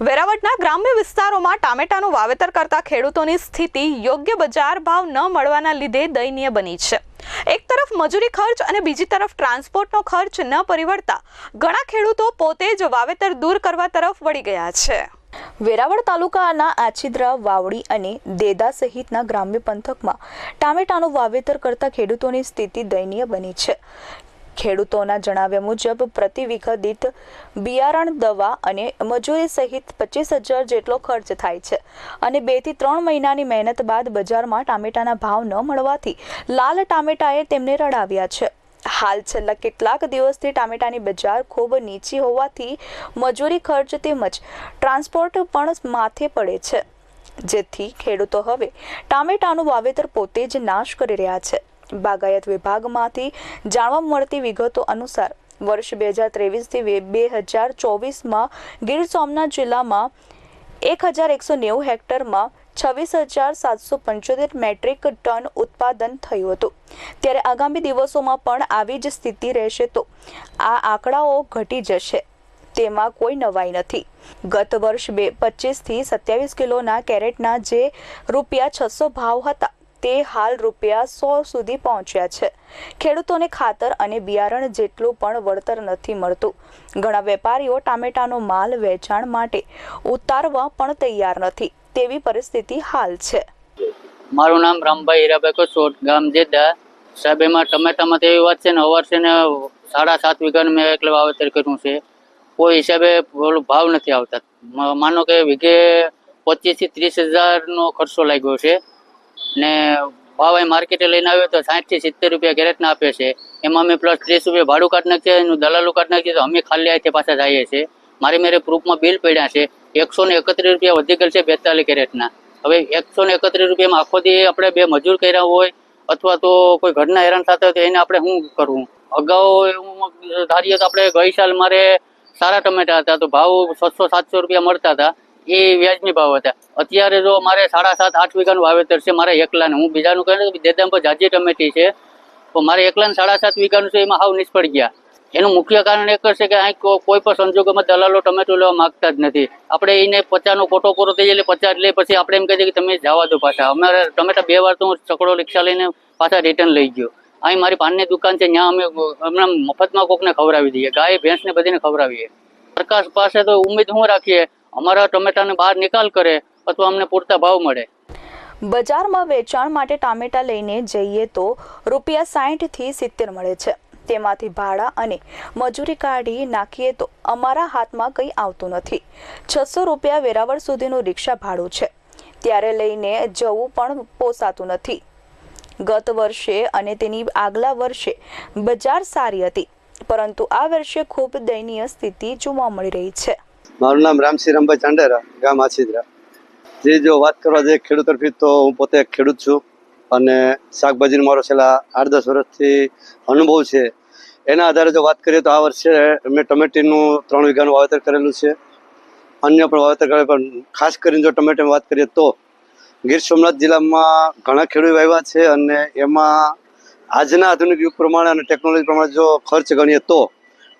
વેરાવળના ગ્રામ્ય વિસ્તારોમાં ટામેટાનું વાવેતર કરતા ખેડૂતોની સ્થિતિ યોગ્ય બજાર ભાવ ન મળવાના લીધે દયનીય બની છે। એક તરફ મજૂરી ખર્ચ અને બીજી તરફ ટ્રાન્સપોર્ટનો ખર્ચ ન પરિવર્તા ઘણા ખેડૂતો પોતે જ વાવેતર દૂર કરવા તરફ વળી ગયા છે। વેરાવળ તાલુકાના આછીદરા, વાવડી અને દેદા સહિતના ગ્રામ્ય પંથકમાં ટામેટાનું વાવેતર કરતા ખેડૂતોની સ્થિતિ દયનીય બની છે। ખેડૂતોના જણાવ્યા મુજબ પ્રતિ વીઘા દીઠ બિયારણ, દવા અને મજૂરી સહિત 25,000 જેટલો ખર્ચ થાય છે અને 2 થી 3 મહિનાની મહેનત બાદ બજારમાં ટામેટાના ભાવ ન મળવાથી લાલ ટામેટાએ તેમને રડાવ્યા છે। હાલ છેલ્લા કેટલાક દિવસથી ટામેટાની બજાર ખૂબ નીચી હોવાથી મજૂરી ખર્ચ તેમજ ટ્રાન્સપોર્ટ પણ માથે પડે છે, જેથી ખેડૂતો હવે ટામેટાનું વાવેતર પોતે જ નાશ કરી રહ્યા છે। બાગાયત વિભાગમાંથી જાણવા મળતી વિગતો અનુસાર વર્ષ 2023 થી 2024માં ગીર સોમનાથ જિલ્લામાં 1,190 હેક્ટરમાં 26,775 મેટ્રિક ટન ઉત્પાદન થયું હતું, ત્યારે આગામી દિવસોમાં પણ આવી જ સ્થિતિ રહેશે તો આ આંકડાઓ ઘટી જશે તેમાં કોઈ નવાઈ નથી। ગત વર્ષ 25 થી 27 કિલોના કેરેટના જે ₹600 ભાવ હતા તે હાલ ₹100 સુધી પહોંચ્યા છે। ખેડૂતોને ખાતર અને બિયારણ જેટલું પણ વળતર નથી મળતું। ઘણા વેપારીઓ ટામેટાનો માલ વેચાણ માટે ઉતારવા પણ તૈયાર નથી તેવી પરિસ્થિતિ હાલ છે। મારું નામ રામભાઈ હીરાભાઈ કસોટ, ગામ જેદા સાહેબ। એમાં ટમેટામાં તો એવી વાત છે ને, અવાર છે ને 7.5 વીઘાનું મેં એકલે વાવેતર કર્યું છે। કોઈ હિસાબે ભાવ નથી આવતા। માનો કે વીઘે 25 થી 30,000નો ખર્ચો લાગ્યો છે ને ભાવ અહીં માર્કેટે લઈને આવ્યો તો 60 થી 70 રૂપિયા કેરેટના આપે છે। એમાં અમે પ્લસ 30 રૂપિયા ભાડું કાઢ નાખીએ, એનું દલાલું કાઢ નાખીએ તો અમે ખાલી આથી પાછા જઈએ છીએ। મારી મેરે પ્રૂફમાં બિલ પડ્યા છે। 131 રૂપિયા વધી ગયેલ છે 42 કેરેટના। હવે 131 રૂપિયામાં આખો દી આપણે 2 મજૂર કર્યા હોય અથવા તો કોઈ ઘરના હેરાન થતા હોય તો એને આપણે શું કરવું? અગાઉ એવું ધારીએ તો આપણે ગઈ સાલ મારે સારા ટમેટા હતા તો ભાવ 600-700 રૂપિયા મળતા હતા, એ વ્યાજની ભાવ હતા। અત્યારે જો મારે 7.5-8 વીઘાનું વાવેતર છે મારે એકલાને, હું બીજાનું કહે ને દેદામ પર જાજી ટમેટી છે તો મારે એકલાને 7.5 વીઘાનું છે, એમાં હાવ નિષ્ફળ ગયા। એનું મુખ્ય કારણ એક જ છે કે અહીં કોઈ પણ સંજોગોમાં દલાલો ટમેટું લેવા માંગતા જ નથી। આપણે એને 50નો કોટો પૂરો થઈ જાય એટલે 50 લે, પછી આપણે એમ કહીએ કે તમે જવા દો પાછા। અમારે ટમેટા 2 વાર તો હું ચકડો રિક્ષા લઈને પાછા રિટર્ન લઈ ગયો। અહીં મારી પાનની દુકાન છે, ત્યાં અમે હમણાં મફતમાં કોકને ખવડાવી દઈએ, ગાય ભેંસને બધીને ખવડાવીએ। સરકાર પાસે તો ઉમ્મીદ શું રાખીએ, અમારા ટમેટાને બહાર નિકાલ કરે અથવા અમને પૂરતા ભાવ મળે। બજારમાં વેચાણ માટે ટામેટા લઈને જઈએ તો ₹60 થી 70 મળે છે, તેમાંથી ભાડા અને મજૂરી કાઢી નાખીએ તો અમારા હાથમાં કંઈ આવતું નથી। 600 રૂપિયા વેરાવળ સુધીનું રિક્ષા ભાડું છે, ત્યારે લઈને જવું પણ પોસાતું નથી। ગત વર્ષે અને તેની આગલા વર્ષે બજાર સારી હતી, પરંતુ આ વર્ષે ખૂબ દયનીય સ્થિતિ જોવા મળી રહી છે। મારું નામ રામસિંહ રામભાઈ ચાંડેરા, ગામ આછીદરા। જે જો વાત કરવા જઈએ ખેડૂત તરફી તો હું પોતે એક ખેડૂત છું અને શાકભાજીનો મારો છેલ્લા 8-10 વર્ષથી અનુભવ છે। એના આધારે જો વાત કરીએ તો આ વર્ષે મેં ટમેટીનું 3 વીઘાનું વાવેતર કરેલું છે, અન્ય પણ વાવેતર કરેલું, પણ ખાસ કરીને જો ટમેટાની વાત કરીએ તો ગીર સોમનાથ જિલ્લામાં ઘણા ખેડૂતો આવ્યા છે અને એમાં આજના આધુનિક યુગ પ્રમાણે અને ટેકનોલોજી પ્રમાણે જો ખર્ચ ગણીએ તો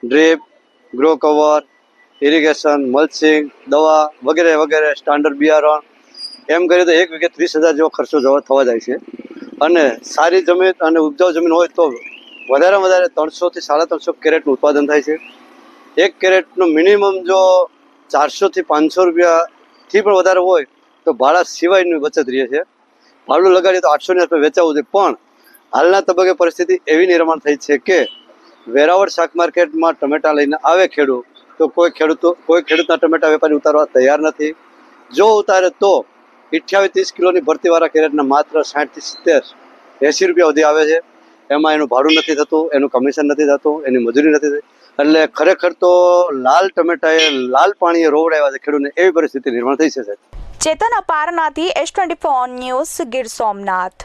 drip, grow cover, irrigation, mulching, દવા વગેરે વગેરે, સ્ટાન્ડર્ડ બિયારણ, એમ કરીએ તો 1 વીઘે 30,000 જેવો ખર્ચો થવા જાય છે। અને સારી જમીન અને ઉપજાઉ જમીન હોય તો વધારેમાં વધારે 300 થી 350 કેરેટનું ઉત્પાદન થાય છે। એક કેરેટનું મિનિમમ જો 400 થી 500 રૂપિયાથી પણ વધારે હોય તો ભાડા સિવાયની બચત રહે છે। ભાડું લગાડીએ તો 800 ની આસપાસ વેચાવું છે, પણ હાલના તબક્કે પરિસ્થિતિ એવી નિર્માણ થઈ છે કે વેરાવળ શાક માર્કેટમાં ટમેટા લઈને આવે ખેડૂત તો કોઈ ખેડૂતના ટમેટા વેપારી ઉતારવા તૈયાર નથી। જો ઉતારે તો 28-30 કિલોની ભરતીવાળા કેરેટના માત્ર 60 થી 70, 80 રૂપિયા સુધી આવે છે। એમાં એનું ભાડું નથી થતું, એનું કમિશન નથી થતું, એની મજૂરી નથી થતી, એટલે ખરેખર તો લાલ ટમેટાએ લાલ પાણીએ રોવડાવ્યા છે ખેડૂતને, એવી પરિસ્થિતિ નિર્માણ થઈ છે। ચેતન અપારનાથી S24 ન્યૂઝ, ગીર સોમનાથ।